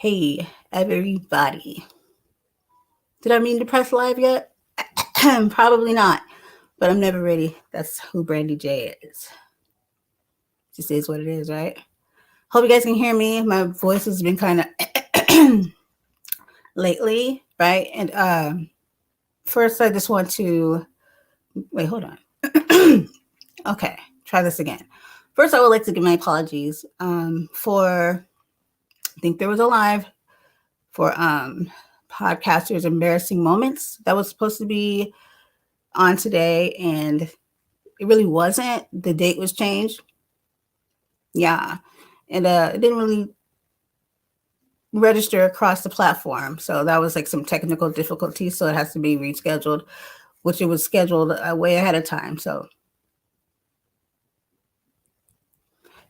Hey, everybody. Did I mean to press live yet? Probably not, but I'm never ready. That's who Brandy J is. Just is what it is, right? Hope you guys can hear me. My voice has been kind of lately, right? And first, I just want to wait, hold on. Okay, try this again. First, I would like to give my apologies for, I think there was a live for podcasters' embarrassing moments that was supposed to be on today, and it really wasn't. The date was changed. Yeah. And it didn't really register across the platform. So that was like some technical difficulties. So it has to be rescheduled, which it was scheduled way ahead of time. So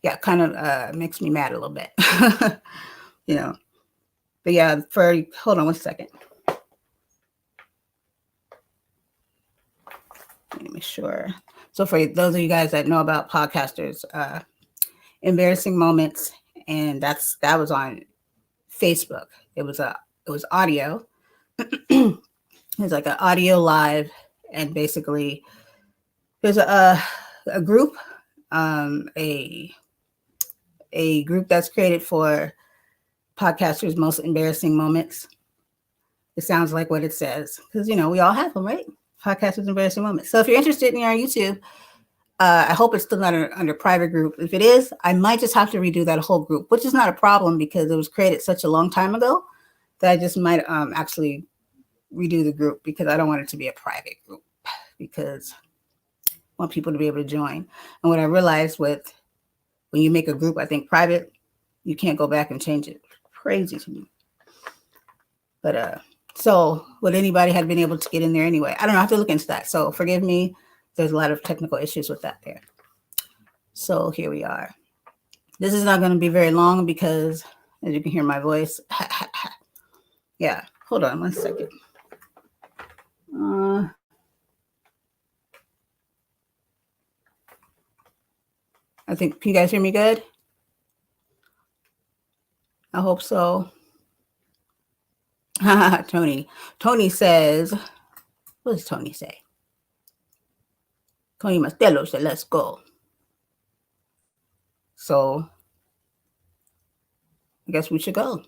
yeah, kind of makes me mad a little bit, you know. But yeah, hold on one second. Let me make sure. So for those of you guys that know about podcasters, embarrassing moments, and that was on Facebook. It was audio. It was like an audio live, and basically there's a group, a group that's created for podcasters' most embarrassing moments. It sounds like what it says, because we all have them, right? Podcasters' embarrassing moments. So if you're interested in our YouTube, I hope it's still not under private group. If it is, I might just have to redo that whole group, which is not a problem because it was created such a long time ago that I just might actually redo the group, because I don't want it to be a private group, because I want people to be able to join. And what I realized when you make a group, I think private, you can't go back and change it. Crazy to me. But so would anybody have been able to get in there anyway? I don't know. I have to look into that. So forgive me. There's a lot of technical issues with that there. So here we are. This is not going to be very long because, as you can hear my voice. Yeah. Hold on 1 second. I think, can you guys hear me good? I hope so. Tony says, what does Tony say? Tony Mastello said, let's go. So I guess we should go.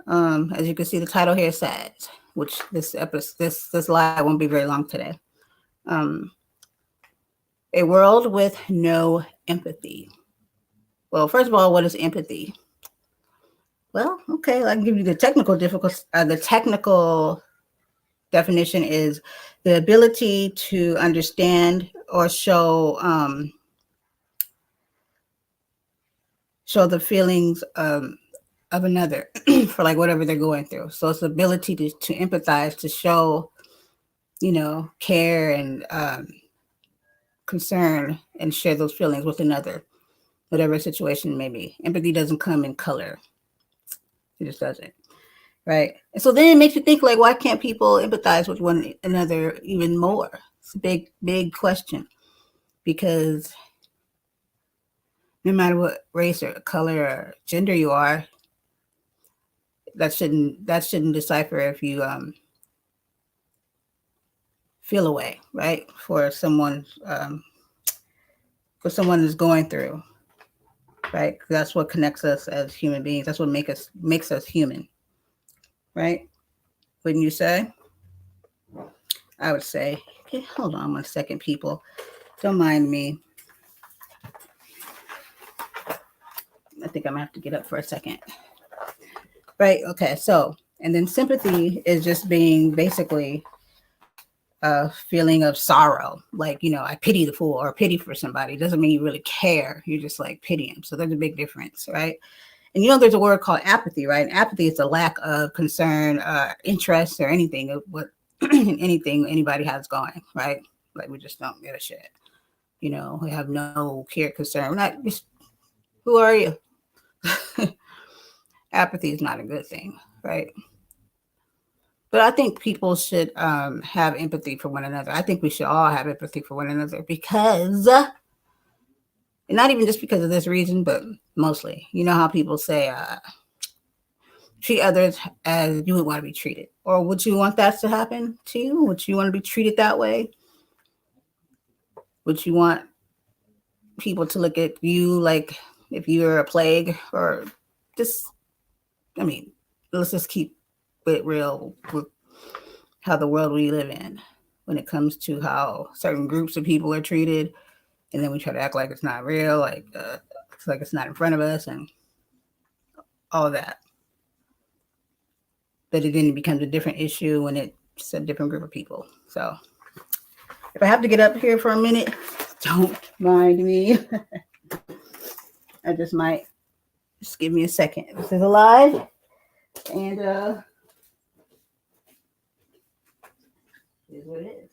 As you can see, the title here says, which this live won't be very long today. A world with no empathy. Well, first of all, what is empathy? Well, okay, I can give you the technical definition is the ability to understand or show the feelings of another for like whatever they're going through. So it's the ability to empathize, to show, care and concern, and share those feelings with another, whatever situation may be. Empathy doesn't come in color. It just doesn't. Right. And so then it makes you think, like, why can't people empathize with one another even more? It's a big, big question, because no matter what race or color or gender you are, that shouldn't decipher if you feel a way, right? For someone who's going through, right? That's what connects us as human beings. That's what makes us human, right? Wouldn't you say? I would say. Okay, hold on 1 second, people. Don't mind me. I think I'm gonna have to get up for a second. Right. Okay. So, and then sympathy is just being basically a feeling of sorrow. Like, I pity the fool, or pity for somebody. It doesn't mean you really care. You're just like pitying. So there's a big difference, right? And there's a word called apathy, right? And apathy is a lack of concern, interest, or anything of what anything anybody has going, right? Like, we just don't give a shit. We have no care, concern. We're not just, who are you? Apathy is not a good thing, right? But I think people should have empathy for one another. I think we should all have empathy for one another, because, and not even just because of this reason, but mostly, how people say, treat others as you would want to be treated. Or would you want that to happen to you? Would you want to be treated that way? Would you want people to look at you like if you're a plague? Or just, I mean, let's just keep it real with how the world we live in when it comes to how certain groups of people are treated. And then we try to act like it's not real, it's like it's not in front of us and all of that. But it then becomes a different issue when it's a different group of people. So if I have to get up here for a minute, don't mind me. I just might just give me a second. This is alive. And here's what it is.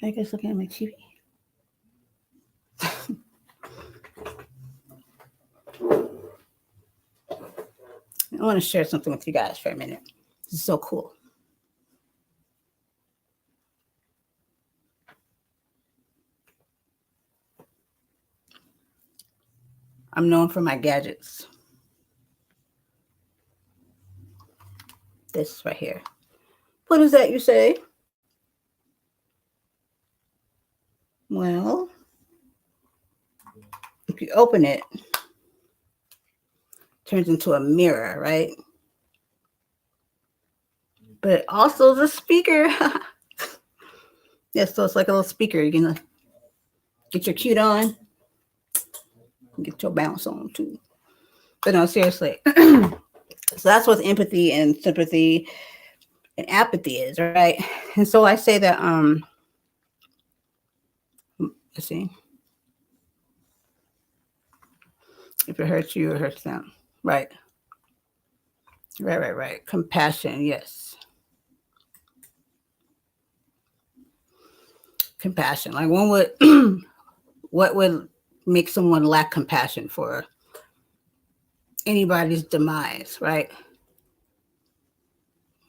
I guess looking at my TV. I want to share something with you guys for a minute. This is so cool. I'm known for my gadgets. This right here. What is that, you say? Well, if you open it, it turns into a mirror, right? But it also is a speaker. Yeah, so it's like a little speaker. You can get your cute on, get your bounce on too. But no, seriously. So that's what empathy and sympathy and apathy is, right? And so I say that, let's see. If it hurts you, it hurts them. Right. Right. Compassion, yes. Compassion. Like one would, what would make someone lack compassion for anybody's demise, right?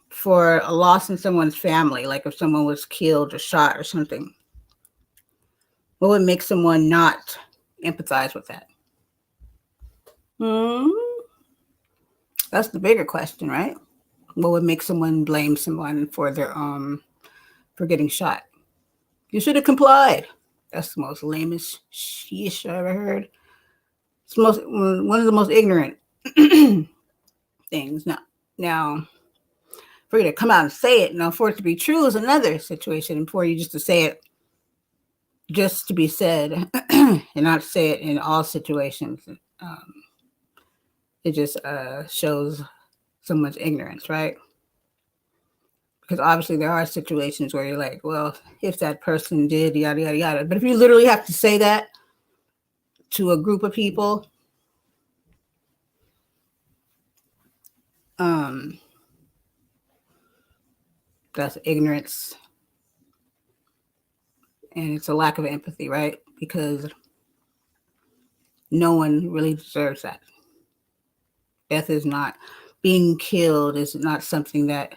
For a loss in someone's family, like if someone was killed or shot or something, what would make someone not empathize with that? That's the bigger question, right? What would make someone blame someone for their for getting shot? You should have complied. That's the most lamest sheesh I ever heard. It's one of the most ignorant things. Now, for you to come out and say it, now for it to be true is another situation. And for you just to say it, just to be said, and not say it in all situations, it just shows someone's ignorance, right? Because obviously there are situations where you're like, well, if that person did, yada, yada, yada. But if you literally have to say that to a group of people, that's ignorance. And it's a lack of empathy, right? Because no one really deserves that. Death is not, being killed is not something that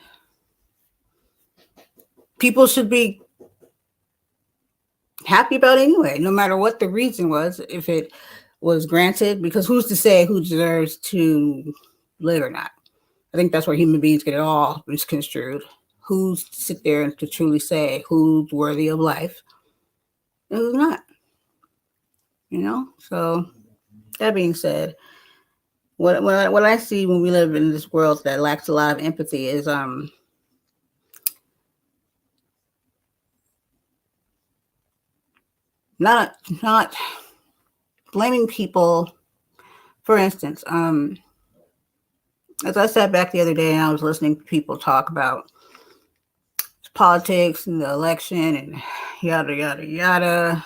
people should be happy about anyway, no matter what the reason was, if it was granted, because who's to say who deserves to live or not? I think that's where human beings get it all misconstrued. Who's to sit there and to truly say who's worthy of life and who's not? So that being said, what I see when we live in this world that lacks a lot of empathy is not blaming people. For instance, as I sat back the other day and I was listening to people talk about politics and the election and yada, yada, yada.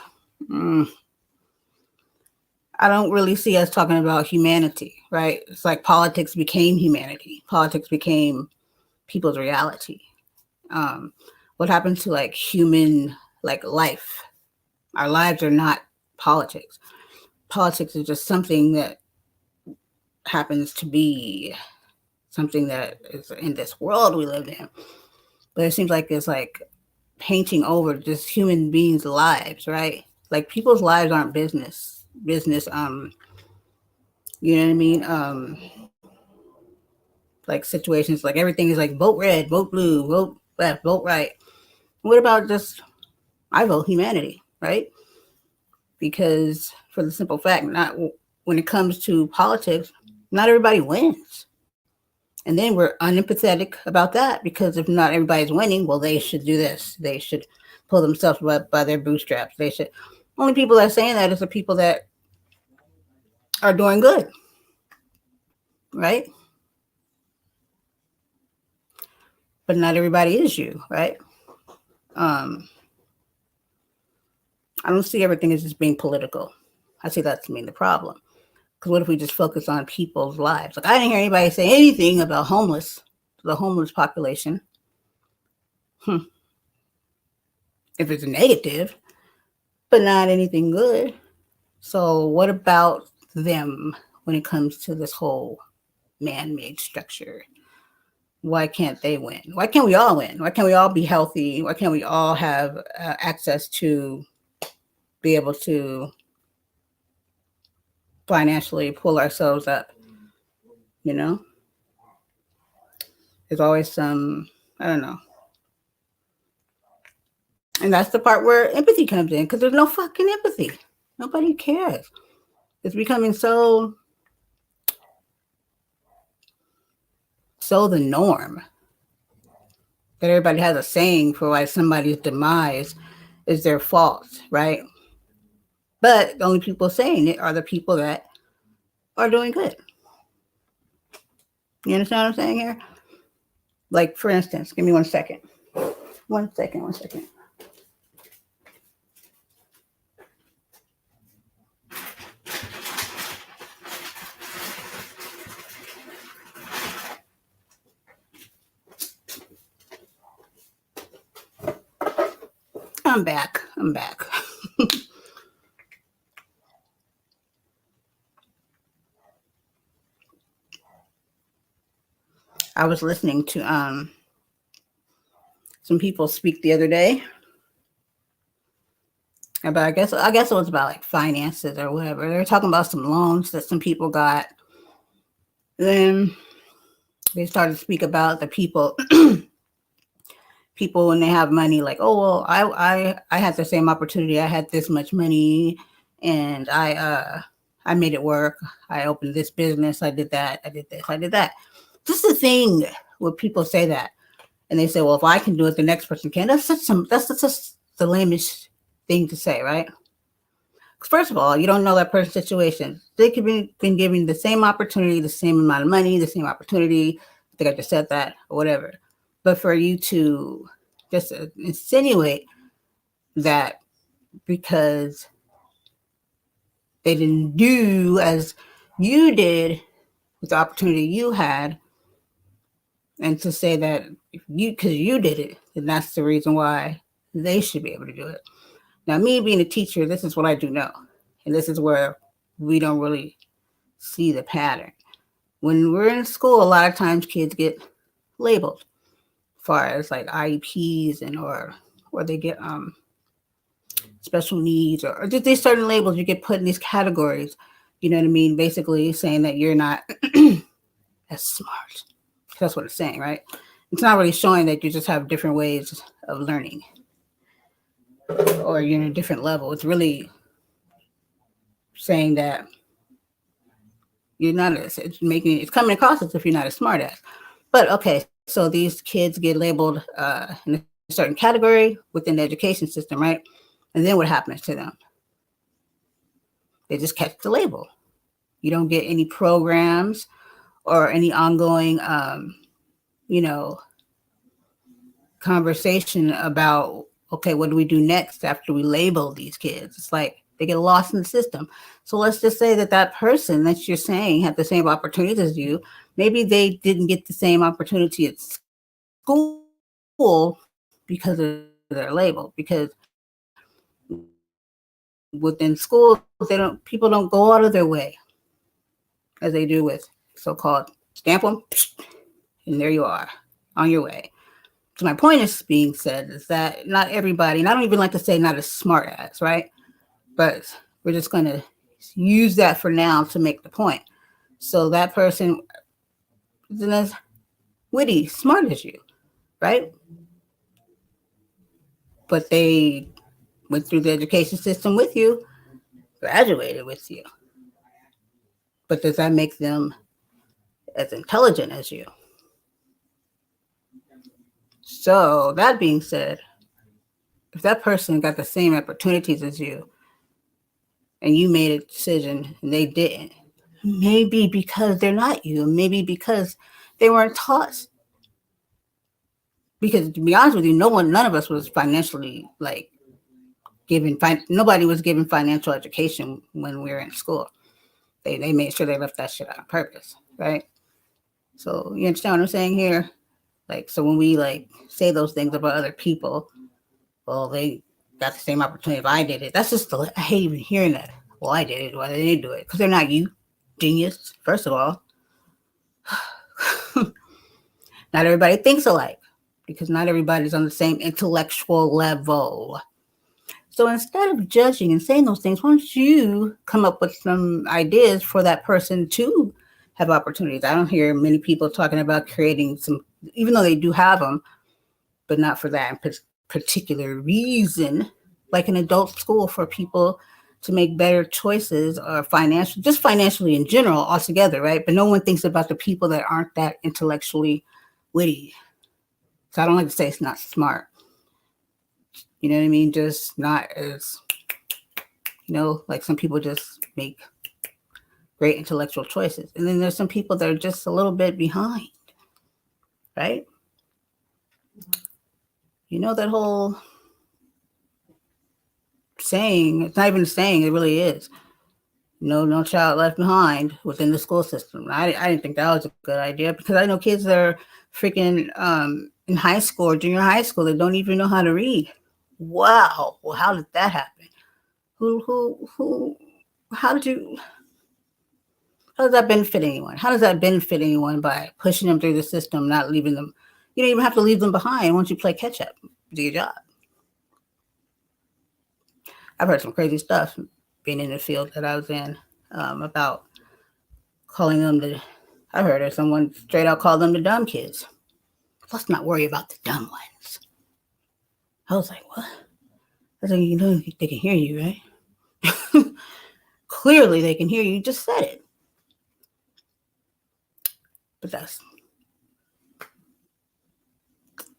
I don't really see us talking about humanity, right? It's like politics became humanity. Politics became people's reality. What happened to like human, like life? Our lives are not politics. Politics is just something that happens to be something that is in this world we live in. But it seems like it's like painting over just human beings' lives, right? Like people's lives aren't business. You know what I mean? Like situations, like everything is like vote red, vote blue, vote left, vote right. What about just I vote humanity, right? Because for the simple fact, not when it comes to politics, not everybody wins. And then we're unempathetic about that because if not everybody's winning, well, they should do this. They should pull themselves up by their bootstraps. They should. Only people that are saying that is the people that are doing good, right? But not everybody is you, right? Um, I don't see everything as just being political. I see that's the problem. Because what if we just focus on people's lives? Like I didn't hear anybody say anything about the homeless population. If it's negative, but not anything good. So what about them when it comes to this whole man-made structure? Why can't they win? Why can't we all win? Why can't we all be healthy? Why can't we all have access to be able to financially pull ourselves up? You know, there's always some, I don't know. And that's the part where empathy comes in because there's no fucking empathy. Nobody cares. It's becoming so the norm that everybody has a saying for why somebody's demise is their fault, right? But the only people saying it are the people that are doing good. You understand what I'm saying here? Like, for instance, give me 1 second. 1 second, 1 second. I'm back. I was listening to some people speak the other day about I guess it was about like finances or whatever. They were talking about some loans that some people got. Then they started to speak about the people when they have money, like, oh well, I had the same opportunity. I had this much money and I made it work. I opened this business, I did that, I did this, I did that. This is the thing where people say that. And they say, well, if I can do it, the next person can. That's just the lamest thing to say, right? First of all, you don't know that person's situation. They could be been given the same opportunity, the same amount of money, the same opportunity. I think I just said that or whatever. But for you to just insinuate that because they didn't do as you did with the opportunity you had, and to say that because you did it, then that's the reason why they should be able to do it. Now, me being a teacher, this is what I do know. And this is where we don't really see the pattern. When we're in school, a lot of times kids get labeled as far as like IEPs and or they get special needs or just these certain labels. You get put in these categories. You know what I mean? Basically saying that you're not as smart. That's what it's saying, right? It's not really showing that you just have different ways of learning or you're in a different level. It's really saying that you're not as it's coming across as if you're not a smart ass. But okay, so these kids get labeled in a certain category within the education system, right? And then what happens to them? They just catch the label. You don't get any programs or any ongoing, conversation about, okay, what do we do next after we label these kids? It's like they get lost in the system. So let's just say that person that you're saying had the same opportunities as you. Maybe they didn't get the same opportunity at school because of their label. Because when within schools, people don't go out of their way as they do with so-called stamp them, and there you are on your way. So my point is being said is that not everybody, and I don't even like to say not as smart as, right? But we're just going to use that for now to make the point. So that person isn't as witty, smart as you, right? But they went through the education system with you, graduated with you. But does that make them as intelligent as you? So that being said, if that person got the same opportunities as you and you made a decision and they didn't, maybe because they're not you, maybe because they weren't taught. Because to be honest with you, none of us was financially like nobody was given financial education when we were in school. They made sure they left that shit out on purpose, right? So you understand what I'm saying here? Like, so when we like say those things about other people, well, they got the same opportunity if I did it. That's just I hate even hearing that. Well, I did it. Why they didn't do it? Because they're not you, genius. First of all, not everybody thinks alike because not everybody's on the same intellectual level. So instead of judging and saying those things, why don't you come up with some ideas for that person to have opportunities? I don't hear many people talking about creating some, even though they do have them, but not for that particular reason, like an adult school for people to make better choices or just financially in general altogether, right? But no one thinks about the people that aren't that intellectually witty. So I don't like to say it's not smart. You know what I mean? Just not as, like some people just make great intellectual choices. And then there's some people that are just a little bit behind, right? You know, that whole saying, it's not even a saying, it really is. No child left behind within the school system. I didn't think that was a good idea because I know kids that are freaking in high school or junior high school that don't even know how to read. Wow. Well, how did that happen? How does that benefit anyone? How does that benefit anyone by pushing them through the system, not leaving them? You don't even have to leave them behind once you play catch up. Do your job. I've heard some crazy stuff being in the field that I was in about calling them I heard someone straight out call them the dumb kids. Let's not worry about the dumb ones. I was like, what? I was like, they can hear you, right? Clearly they can hear you. You just said it. But that's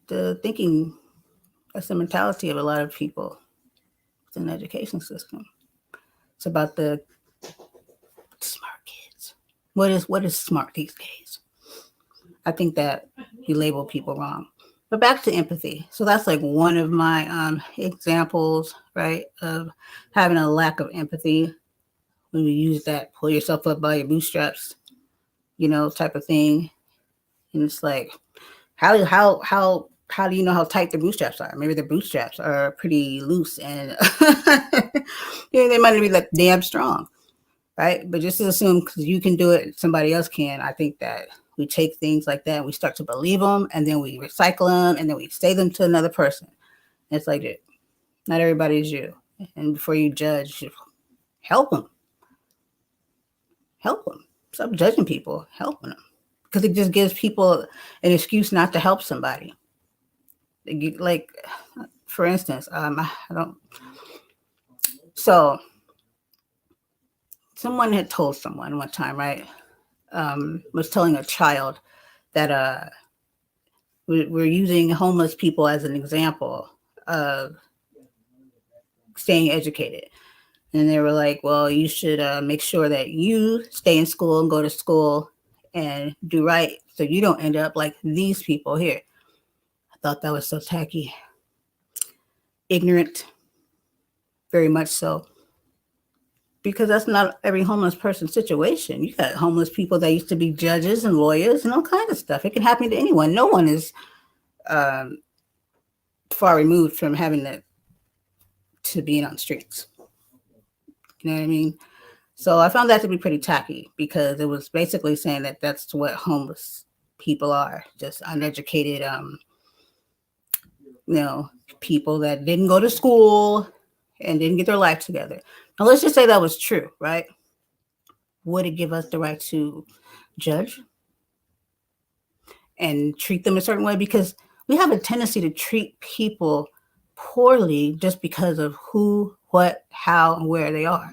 the thinking, that's the mentality of a lot of people in the education system. It's about the smart kids. What is smart these days? I think that you label people wrong. But back to empathy. So that's like one of my examples, right, of having a lack of empathy. When we use that pull yourself up by your bootstraps, type of thing. And it's like, how do you know how tight the bootstraps are? Maybe the bootstraps are pretty loose and they might be like damn strong, right? But just to assume because you can do it, somebody else can. I think that we take things like that and we start to believe them, and then we recycle them, and then we say them to another person. And it's like, not everybody is you. And before you judge, help them. Help them. Stop judging people. Helping them. Because it just gives people an excuse not to help somebody. Like, for instance, So, someone had told someone one time, right? Was telling a child that we're using homeless people as an example of staying educated. And they were like, well, you should make sure that you stay in school and go to school and do right so you don't end up like these people here. I thought that was so tacky. Ignorant. Very much so. Because that's not every homeless person's situation. You got homeless people that used to be judges and lawyers and all kinds of stuff. It can happen to anyone. No one is far removed from having to being on the streets. You know what I mean? So I found that to be pretty tacky because it was basically saying that that's what homeless people are, just uneducated, you know, people that didn't go to school and didn't get their life together. Now let's just say that was true, right? Would it give us the right to judge and treat them a certain way? Because we have a tendency to treat people poorly just because of who, what, how, and where they are,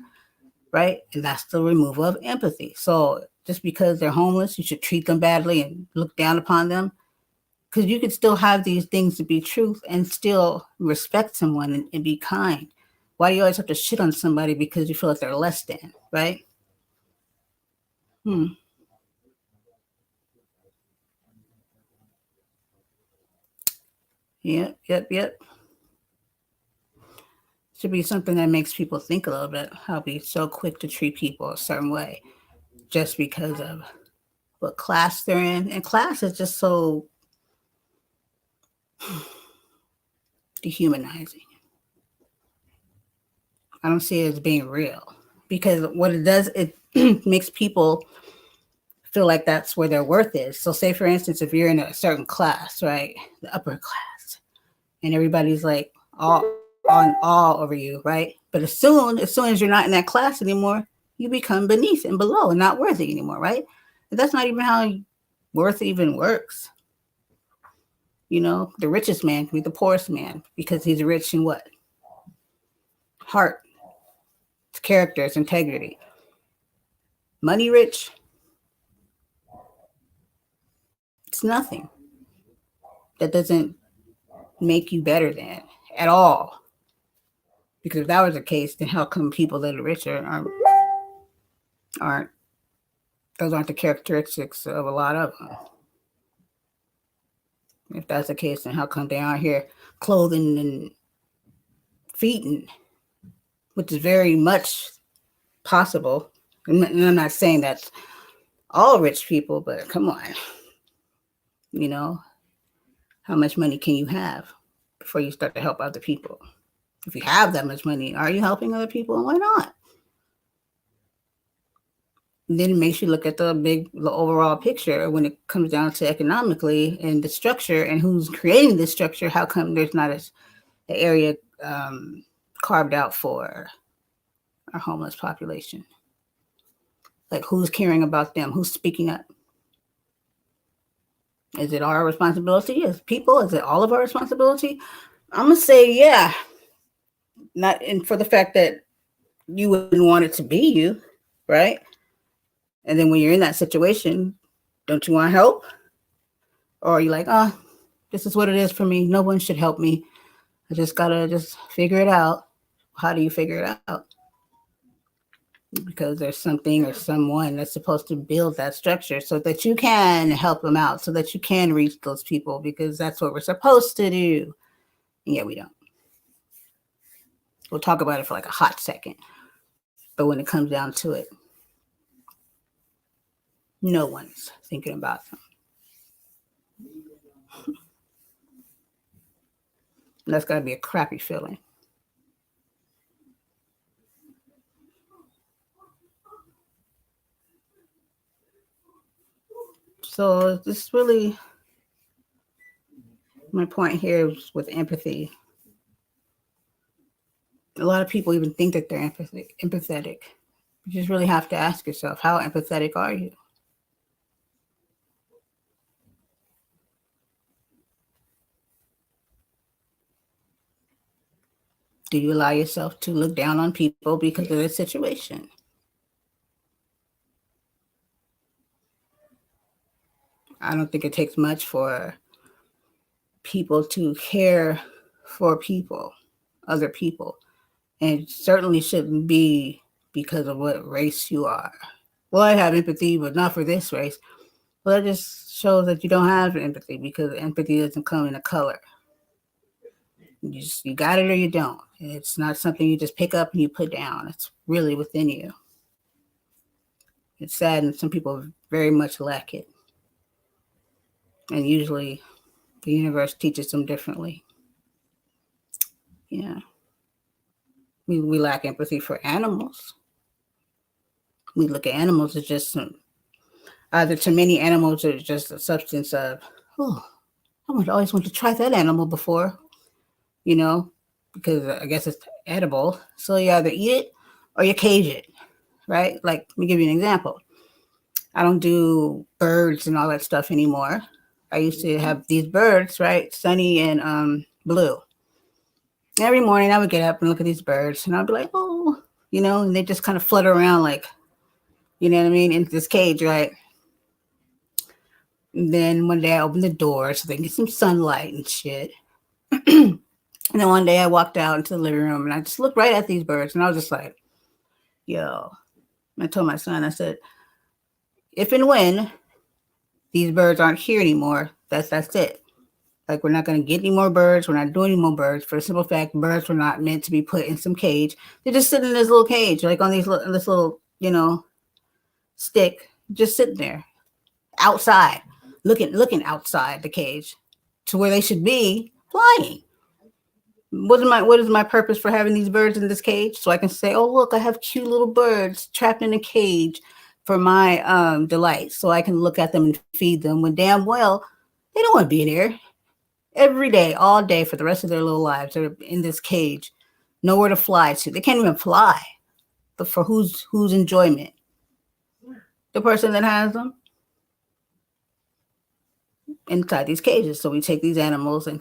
right? And that's the removal of empathy. So just because they're homeless, you should treat them badly and look down upon them. Because you could still have these things to be truth and still respect someone and be kind. Why do you always have to shit on somebody because you feel like they're less than, right? Hmm. Yep, yep, yep. Should be something that makes people think a little bit. How be so quick to treat people a certain way just because of what class they're in. And class is just so dehumanizing. I don't see it as being real because what it does, it makes people feel like that's where their worth is. So, say for instance, if you're in a certain class, right, the upper class, and everybody's like all over you, right? But as soon as you're not in that class anymore, you become beneath and below and not worthy anymore, right? But that's not even how worth even works. You know, the richest man can be the poorest man because he's rich in what? Heart, character, integrity. Money rich, it's nothing. That doesn't make you better than at all. Because if that was the case, then how come people that are richer aren't those aren't the characteristics of a lot of them? If that's the case, then how come they aren't here clothing and feeding, which is very much possible. And I'm not saying that's all rich people, but come on, you know, how much money can you have before you start to help other people? If you have that much money, are you helping other people? And why not? And then it makes you look at the overall picture when it comes down to economically and the structure and who's creating this structure. How come there's not an area carved out for our homeless population? Like, who's caring about them? Who's speaking up? Is it our responsibility as people? Is it all of our responsibility? I'm gonna say yeah. Not and for the fact that you wouldn't want it to be you, right? And then when you're in that situation, don't you want help? Or are you like, oh, this is what it is for me. No one should help me. I just gotta just figure it out. How do you figure it out? Because there's something or someone that's supposed to build that structure so that you can help them out, so that you can reach those people, because that's what we're supposed to do. And yet we don't. We'll talk about it for like a hot second. But when it comes down to it, no one's thinking about them. And that's got to be a crappy feeling. So this really, my point here is with empathy. A lot of people even think that they're empathetic. You just really have to ask yourself, how empathetic are you? Do you allow yourself to look down on people because of their situation? I don't think it takes much for people to care for people, other people. And it certainly shouldn't be because of what race you are. Well, I have empathy, but not for this race. Well, that just shows that you don't have empathy, because empathy doesn't come in a color. You got it or you don't. It's not something you just pick up and you put down. It's really within you. It's sad, and some people very much lack it. And usually the universe teaches them differently. Yeah. We lack empathy for animals. We look at animals as just either to many animals are just a substance of, oh, I would always want to try that animal before, you know, because I guess it's edible. So you either eat it or you cage it, right? Like, let me give you an example. I don't do birds and all that stuff anymore. I used to have these birds, right? Sunny and Blue. Every morning I would get up and look at these birds and I'd be like, oh, and they just kind of flutter around like, you know what I mean, in this cage, right? And then one day I opened the door so they can get some sunlight and shit. And then one day I walked out into the living room and I just looked right at these birds and I was just like, yo. I told my son, I said, if and when these birds aren't here anymore, that's it. Like, we're not going to get any more birds. We're not doing any more birds for the simple fact birds were not meant to be put in some cage. They're just sitting in this little cage, like on this little, stick, just sitting there outside, looking outside the cage to where they should be flying. What is my purpose for having these birds in this cage? So I can say, oh, look, I have cute little birds trapped in a cage for my delight. So I can look at them and feed them when damn well they don't want to be there. Every day, all day, for the rest of their little lives, they're in this cage, nowhere to fly to. They can't even fly. But for whose enjoyment? The person that has them inside these cages. So we take these animals and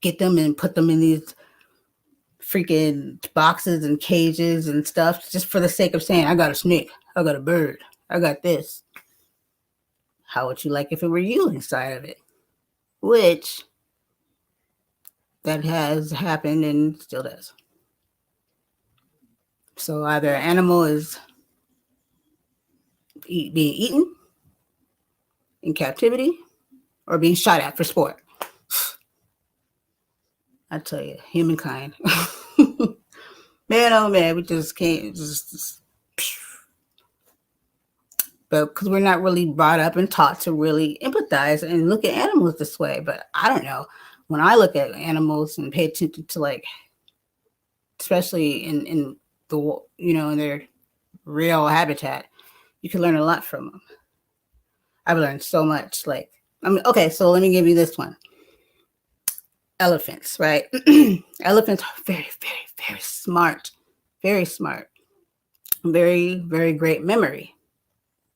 get them and put them in these freaking boxes and cages and stuff, just for the sake of saying, I got a snake, I got a bird, I got this. How would you like if it were you inside of it? Which that has happened and still does. So either an animal is being eaten in captivity or being shot at for sport. I tell you, humankind. Man, oh man, we just can't but because we're not really brought up and taught to really empathize and look at animals this way. But I don't know. When I look at animals and pay attention to, like, especially in the, in their real habitat, you can learn a lot from them. I've learned so much. Like, okay, so let me give you this one. Elephants, right? Elephants are very, very, very smart. Very smart. Very, very great memory.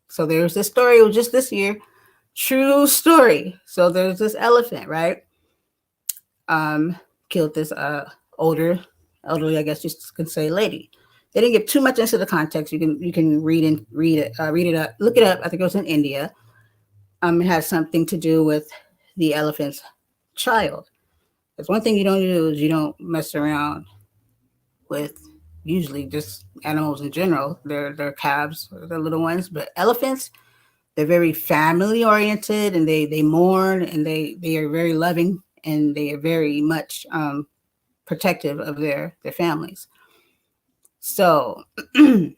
So there's this story, it was just this year, true story. So there's this elephant, right? Killed this elderly, I guess you could say, lady. They didn't get too much into the context. You can read it up, look it up. I think it was in India. It has something to do with the elephant's child. There's one thing you don't do is you don't mess around with usually just animals in general. They're calves, they're little ones, but elephants, they're very family oriented and they mourn and they are very loving and they are very much protective of their families. So they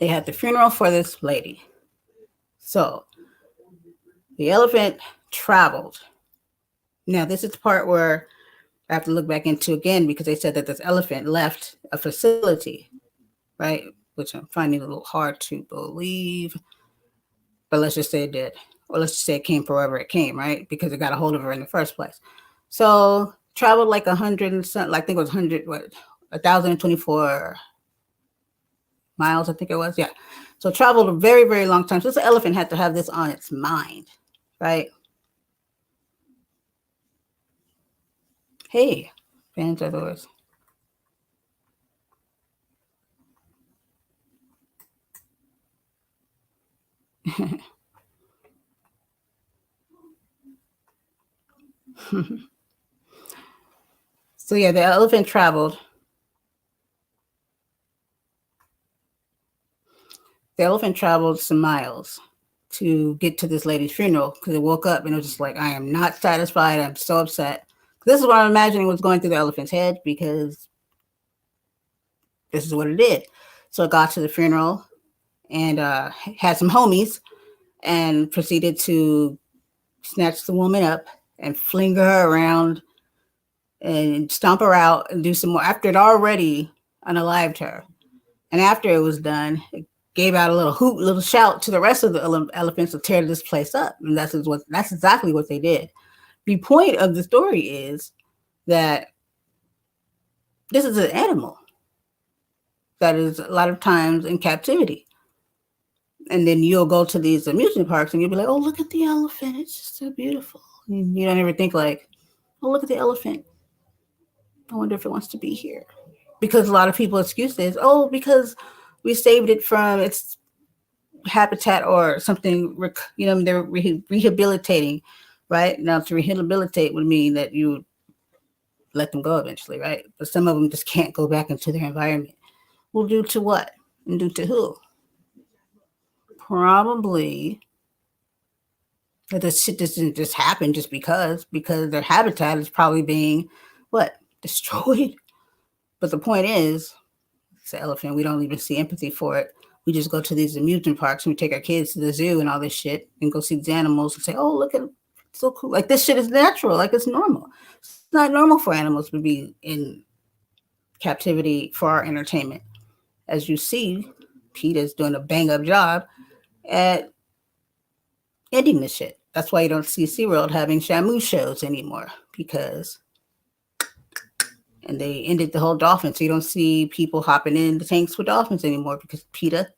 had the funeral for this lady. So the elephant traveled. Now, this is the part where I have to look back into again because they said that this elephant left a facility, right? Which I'm finding a little hard to believe. But let's just say it did. Or let's just say it came from wherever it came, right? Because it got a hold of her in the first place. So traveled like 100 and something, I think it was 1,024 miles, I think it was. Yeah. So traveled a very, very long time. So this elephant had to have this on its mind, right? Hey, fans are yours. So yeah, the elephant traveled. The elephant traveled some miles to get to this lady's funeral because it woke up and it was just like, I am not satisfied. I'm so upset. This is what I'm imagining was going through the elephant's head because this is what it did. So it got to the funeral and had some homies and proceeded to snatch the woman up and fling her around and stomp her out and do some more after it already unalived her. And after it was done, it gave out a little hoot, little shout to the rest of the elephants to tear this place up. And that's exactly what they did. The point of the story is that this is an animal that is a lot of times in captivity. And then you'll go to these amusement parks and you'll be like, oh, look at the elephant. It's just so beautiful. And you don't ever think like, oh, look at the elephant. I wonder if it wants to be here. Because a lot of people excuse this, oh, because we saved it from its habitat or something, they're rehabilitating, right? Now, to rehabilitate would mean that you let them go eventually, right? But some of them just can't go back into their environment. Well, due to what? And due to who? Probably that this shit doesn't just happen just because their habitat is probably being what? Destroyed. But the point is, it's an elephant. We don't even see empathy for it. We just go to these amusement parks and we take our kids to the zoo and all this shit and go see these animals and say, oh, look at it. It's so cool. Like this shit is natural. Like it's normal. It's not normal for animals to be in captivity for our entertainment. As you see, PETA's doing a bang up job at ending this shit. That's why you don't see SeaWorld having Shamu shows anymore because and they ended the whole dolphin. So you don't see people hopping in the tanks with dolphins anymore because PETA,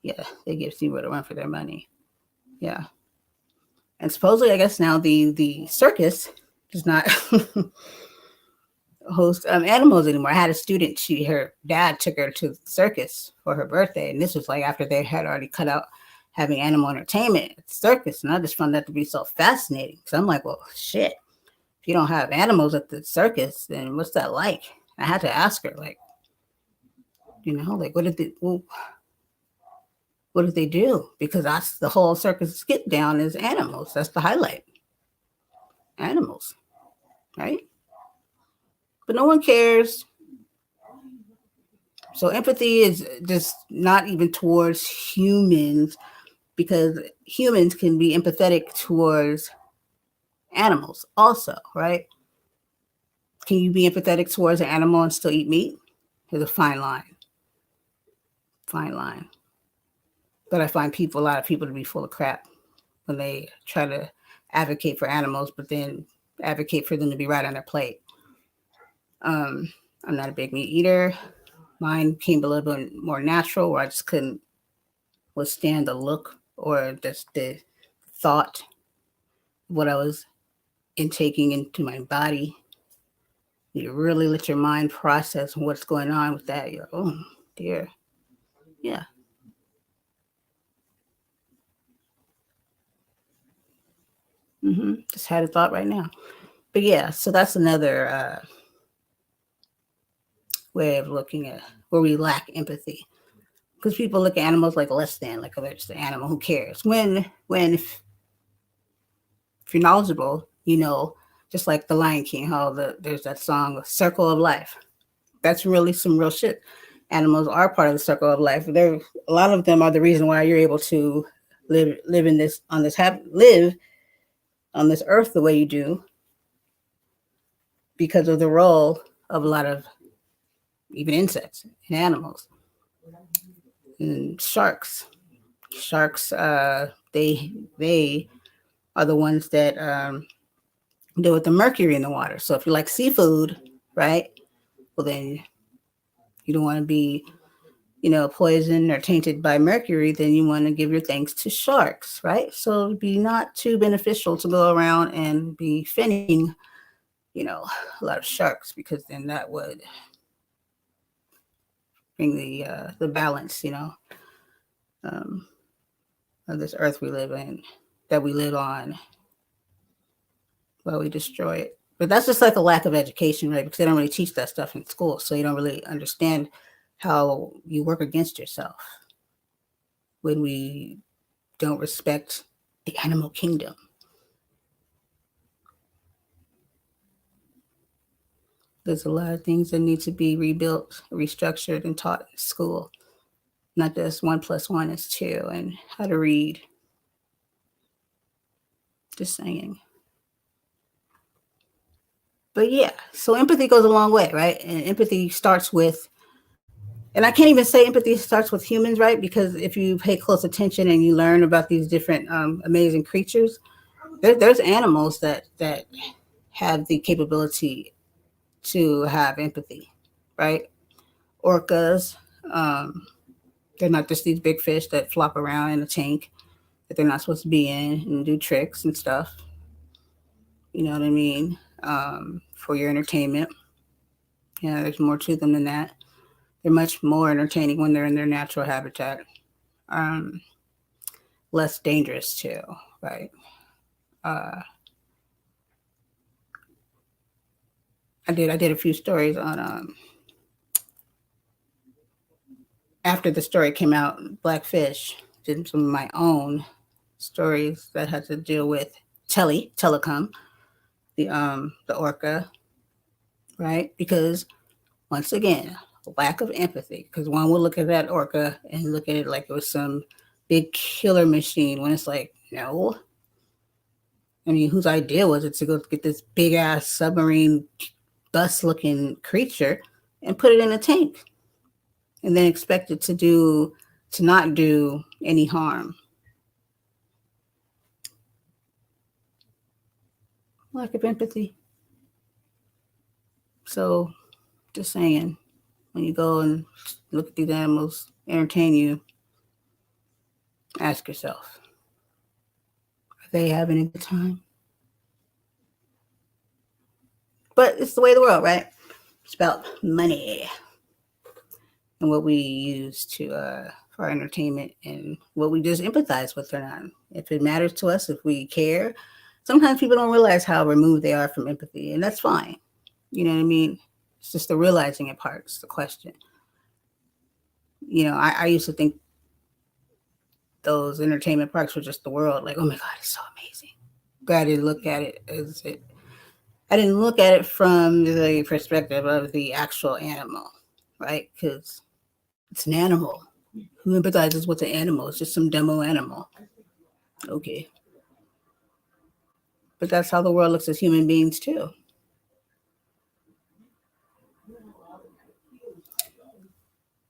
yeah, they give SeaWorld a run for their money. Yeah. And supposedly, I guess now the circus does not host animals anymore. I had a student, her dad took her to the circus for her birthday. And this was like after they had already cut out having animal entertainment at the circus. And I just found that to be so fascinating. So I'm like, well, shit. If you don't have animals at the circus, then what's that like? I had to ask her, like, like what did they do? Because that's the whole circus skip down is animals. That's the highlight. Animals, right? But no one cares. So empathy is just not even towards humans because humans can be empathetic towards animals also, right? Can you be empathetic towards an animal and still eat meat? There's a fine line. Fine line. But I find a lot of people to be full of crap when they try to advocate for animals, but then advocate for them to be right on their plate. I'm not a big meat eater. Mine came a little bit more natural where I just couldn't withstand the look or just the thought of what I was intaking into my body. You really let your mind process what's going on with that. You're, oh dear. Yeah. Just had a thought right now. But yeah, so that's another way of looking at where we lack empathy. Because people look at animals like less than, like, oh, they're just an animal, who cares? When if you're knowledgeable, just like the Lion King, how there's that song, Circle of Life. That's really some real shit. Animals are part of the circle of life. A lot of them are the reason why you're able to live on this earth the way you do, because of the role of a lot of even insects and animals. And sharks, they are the ones that deal with the mercury in the water. So if you like seafood, right, well then you don't want to be poisoned or tainted by mercury, then you want to give your thanks to sharks, right? So it'd be not too beneficial to go around and be finning, a lot of sharks, because then that would bring the balance, of this earth we live in, that we live on, while we destroy it. But that's just like a lack of education, right? Because they don't really teach that stuff in school, so you don't really understand how you work against yourself when we don't respect the animal kingdom. There's a lot of things that need to be rebuilt, restructured, and taught in school. Not just 1 + 1 is 2, and how to read. Just saying. But yeah, so empathy goes a long way, right? And empathy starts with And I can't even say empathy starts with humans, right? Because if you pay close attention and you learn about these different amazing creatures, there's animals that have the capability to have empathy, right? Orcas, um, they're not just these big fish that flop around in a tank that they're not supposed to be in and do tricks and stuff. You know what I mean? For your entertainment. Yeah, there's more to them than that. They're much more entertaining when they're in their natural habitat. Um, Less dangerous too, right? Uh, I did a few stories on after the story came out, Blackfish. Did some of my own stories that had to deal with telecom, the orca, right? Because once again, lack of empathy. Because one will look at that orca and look at it like it was some big killer machine. When it's like, no. I mean, whose idea was it to go get this big ass submarine bus looking creature and put it in a tank and then expect it to not do any harm? Lack of empathy. So just saying, when you go and look at these animals entertain you, ask yourself, are they having a good time? But it's the way of the world, right? It's about money and what we use to for our entertainment and what we just empathize with or not. If it matters to us, if we care, sometimes people don't realize how removed they are from empathy, and that's fine. You know what I mean? It's just the realizing it part. It's the question. You know, I used to think those entertainment parks were just the world. Like, oh my God, it's so amazing. But I didn't look at it as it. I didn't look at it from the perspective of the actual animal, right? Because it's an animal. Who empathizes with the animal? It's just some demo animal. Okay. But that's how the world looks as human beings too.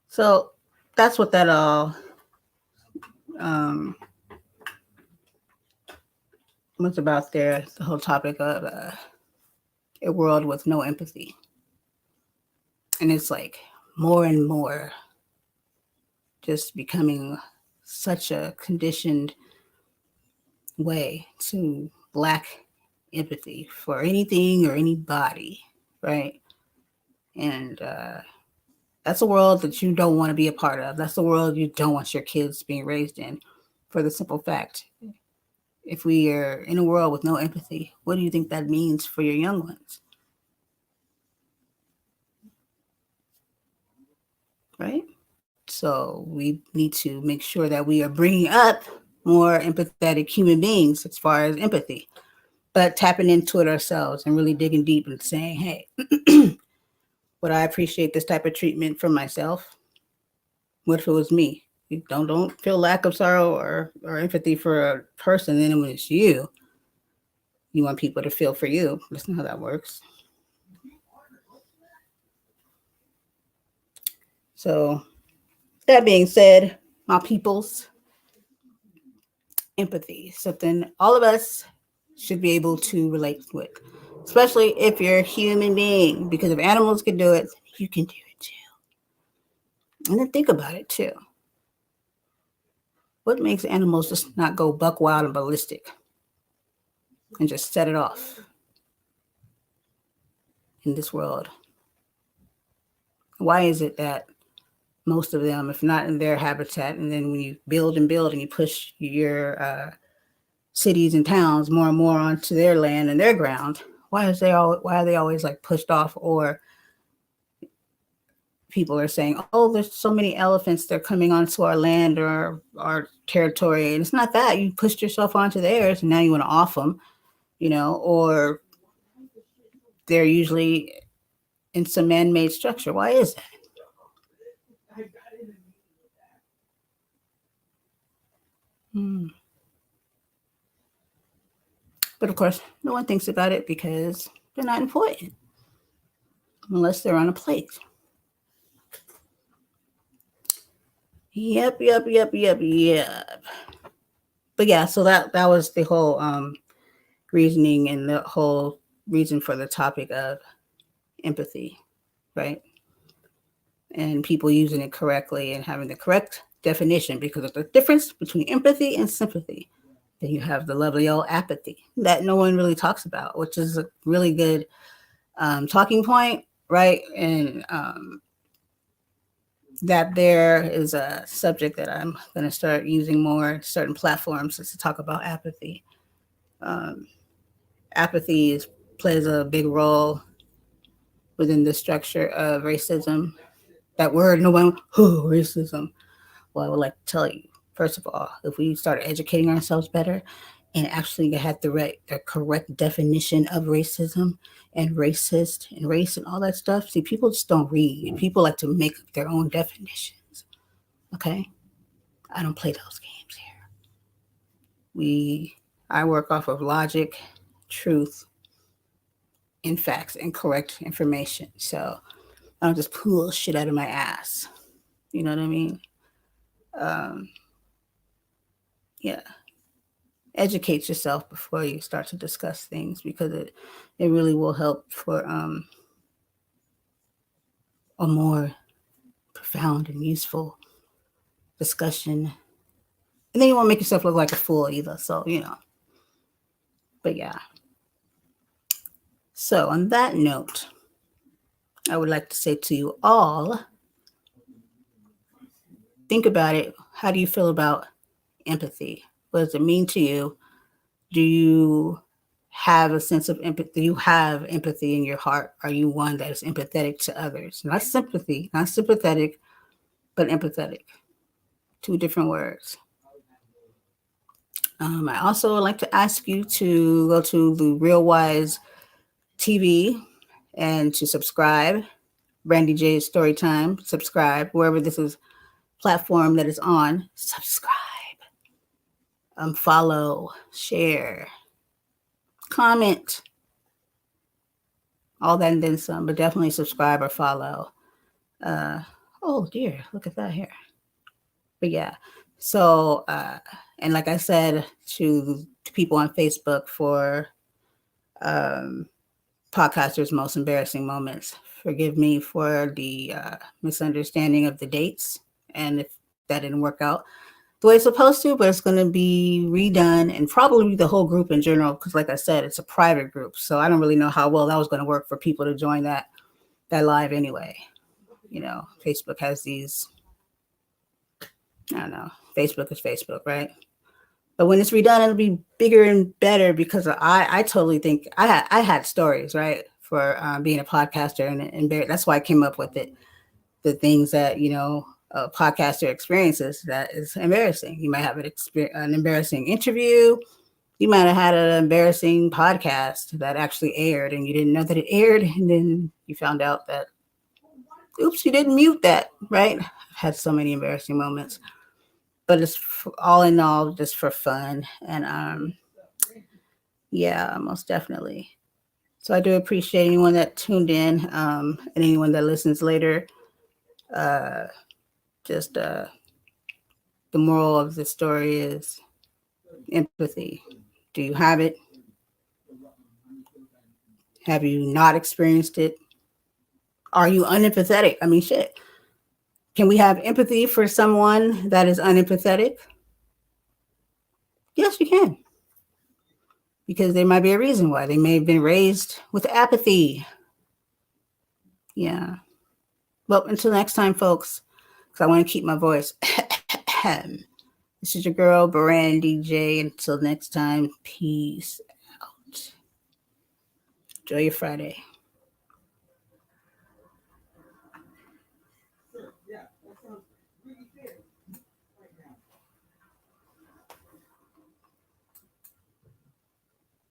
So that's what that all um, was about there. The whole topic of a world with no empathy. And it's like more and more just becoming such a conditioned way to lack empathy for anything or anybody, right? And that's a world that you don't want to be a part of. That's the world you don't want your kids being raised in, for the simple fact. If we are in a world with no empathy, what do you think that means for your young ones, right? So we need to make sure that we are bringing up more empathetic human beings as far as empathy, but tapping into it ourselves and really digging deep and saying, hey, would I appreciate this type of treatment from myself? What if it was me? You don't feel lack of sorrow or empathy for a person. Then when it's you want people to feel for you. That's not how that works. So that being said, my peoples, empathy, something all of us should be able to relate with, especially if you're a human being. Because if animals can do it, you can do it too. And then think about it too. What makes animals just not go buck wild and ballistic and just set it off in this world? Why is it that most of them, if not in their habitat, and then when you build and build and you push your cities and towns more and more onto their land and their ground, why are they always like pushed off? Or people are saying, oh, there's so many elephants, they're coming onto our land or our territory. And it's not that. You pushed yourself onto theirs and now you want to off them, or they're usually in some man-made structure. Why is that? Hmm. But of course, no one thinks about it because they're not important unless they're on a plate. Yep. But yeah, so that was the whole reasoning and the whole reason for the topic of empathy, right? And people using it correctly and having the correct definition, because of the difference between empathy and sympathy. Then you have the lovely old apathy that no one really talks about, which is a really good talking point, right? And that there is a subject that I'm going to start using more certain platforms to talk about apathy. Um, apathy plays a big role within the structure of racism. That word, no one, racism. Well, I would like to tell you, first of all, if we start educating ourselves better and actually had the correct definition of racism and racist and race and all that stuff, see, people just don't read. People like to make up their own definitions. Okay? I don't play those games here. I work off of logic, truth, and facts and correct information. So I don't just pull shit out of my ass. You know what I mean? Um, yeah. Educate yourself before you start to discuss things, because it really will help for a more profound and useful discussion. And then you won't make yourself look like a fool either. So, but yeah. So on that note, I would like to say to you all, think about it. How do you feel about empathy? What does it mean to you? Do you have a sense of empathy? Do you have empathy in your heart? Are you one that is empathetic to others? Not sympathy, not sympathetic, but empathetic. Two different words. I also would like to ask you to go to the Real Wise TV and to subscribe. Brandy J's Storytime. Subscribe wherever this is platform that is on. Subscribe. Follow, share, comment, all that and then some. But definitely subscribe or follow. Oh dear, look at that here. But yeah, so and like I said to people on Facebook for podcasters' most embarrassing moments, forgive me for the misunderstanding of the dates, and if that didn't work out the way it's supposed to, but it's going to be redone, and probably the whole group in general, because like I said, it's a private group, so I don't really know how well that was going to work for people to join that live anyway. Facebook has these, I don't know, Facebook is Facebook, right? But when it's redone, it'll be bigger and better, because I totally think I had stories, right, for being a podcaster, and that's why I came up with it. The things that a podcaster experiences that is embarrassing. You might have an embarrassing interview. You might have had an embarrassing podcast that actually aired, and you didn't know that it aired, and then you found out that, oops, you didn't mute that, right? I've had so many embarrassing moments. But it's all in all just for fun. And yeah, most definitely. So I do appreciate anyone that tuned in, and anyone that listens later. Just the moral of the story is empathy. Do you have it? Have you not experienced it? Are you unempathetic? I mean, shit. Can we have empathy for someone that is unempathetic? Yes, you can. Because there might be a reason why. They may have been raised with apathy. Yeah. Well, until next time, folks, because I want to keep my voice. This is your girl, Brandy J. Until next time, peace out. Enjoy your Friday.